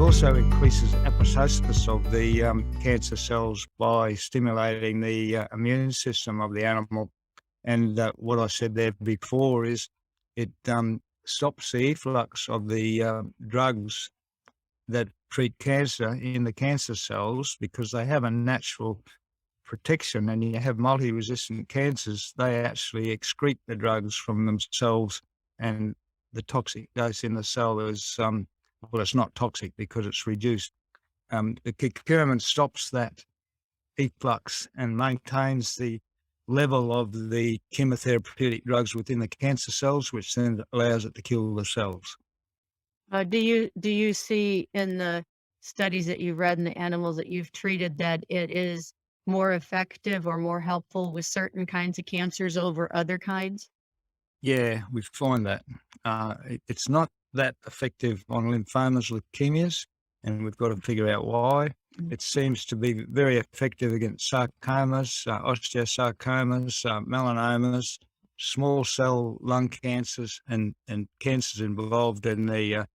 also increases apoptosis of the cancer cells by stimulating the immune system of the animal. And what I said there before is it stops the efflux of the drugs that treat cancer in the cancer cells, because they have a natural protection. And you have multi-resistant cancers, they actually excrete the drugs from themselves, and the toxic dose in the cell is, well, it's not toxic because it's reduced. The curcumin stops that efflux and maintains the level of the chemotherapeutic drugs within the cancer cells, which then allows it to kill the cells. Do you see in the studies that you've read in the animals that you've treated that it is more effective or more helpful with certain kinds of cancers over other kinds? Yeah, we find that. It's not that effective on lymphomas, leukemias, and we've got to figure out why. Mm. It seems to be very effective against sarcomas, osteosarcomas, melanomas, small cell lung cancers, and cancers involved in the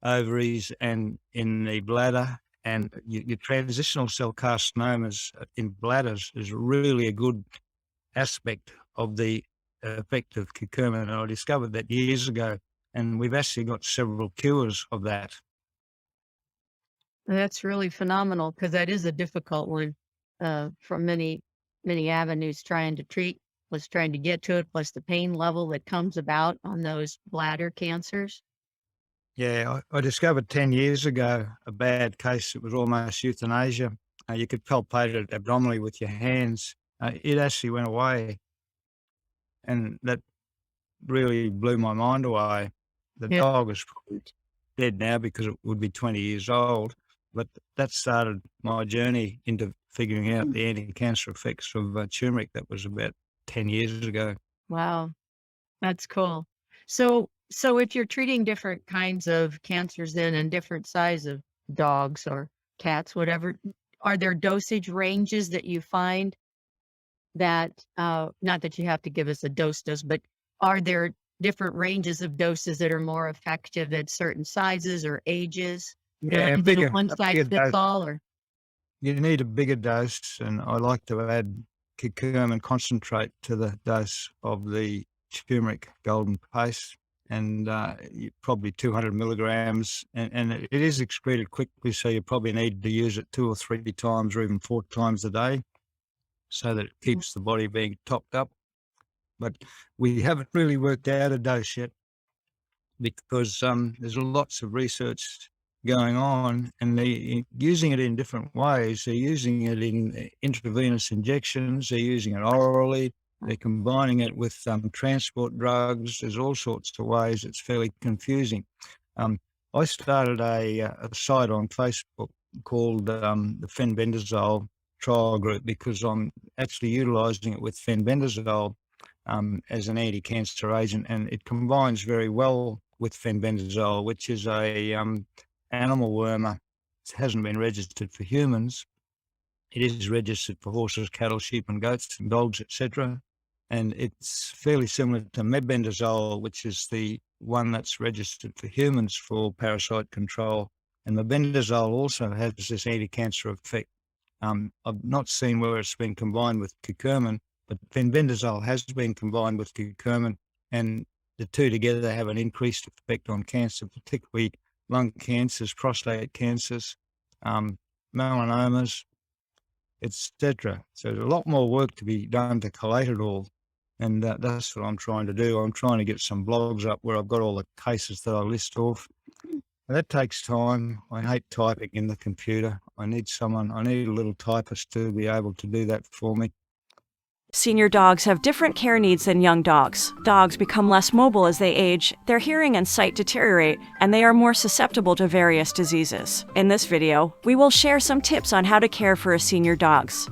ovaries and in the bladder. And your transitional cell carcinomas in bladders is really a good aspect of the effect of curcumin. And I discovered that years ago, and we've actually got several cures of that. That's really phenomenal because that is a difficult one from many avenues trying to treat, plus trying to get to it, plus the pain level that comes about on those bladder cancers. Yeah, I discovered 10 years ago a bad case. It was almost euthanasia. You could palpate it abdominally with your hands. It actually went away, and that really blew my mind away. The Yeah. dog is probably dead now because it would be 20 years old, but that started my journey into figuring out the anti-cancer effects of turmeric. That was about 10 years ago. Wow, that's cool. So if you're treating different kinds of cancers then and different size of dogs or cats, whatever, are there dosage ranges that you find that not that you have to give us a dose, but are there different ranges of doses that are more effective at certain sizes or ages? Yeah, Is it a one a size bigger fits dose. all or You need a bigger dose, and I like to add curcumin concentrate to the dose of the turmeric golden paste, and probably 200 milligrams. And it is excreted quickly, so you probably need to use it 2 or 3 times or even 4 times a day, so that it keeps the body being topped up. But we haven't really worked out a dose yet, because there's lots of research going on, and they're using it in different ways. They're using it in intravenous injections. They're using it orally. They're combining it with transport drugs. There's all sorts of ways. It's fairly confusing. I started a site on Facebook called the fenbendazole trial group, because I'm actually utilizing it with fenbendazole as an anti-cancer agent, and it combines very well with fenbendazole, which is a animal wormer. It hasn't been registered for humans. It is registered for horses, cattle, sheep, and goats, and dogs, etc. And it's fairly similar to mebendazole, which is the one that's registered for humans for parasite control. And mebendazole also has this anti-cancer effect. I've not seen where it's been combined with curcumin, but fenbendazole has been combined with curcumin, and the two together have an increased effect on cancer, particularly lung cancers, prostate cancers, melanomas, etc. So there's a lot more work to be done to collate it all, and that's what I'm trying to do. I'm trying to get some blogs up where I've got all the cases that I list off. And that takes time. I hate typing in the computer. I need a little typist to be able to do that for me. Senior dogs have different care needs than young dogs. Dogs become less mobile as they age, their hearing and sight deteriorate, and they are more susceptible to various diseases. In this video, we will share some tips on how to care for a senior dog's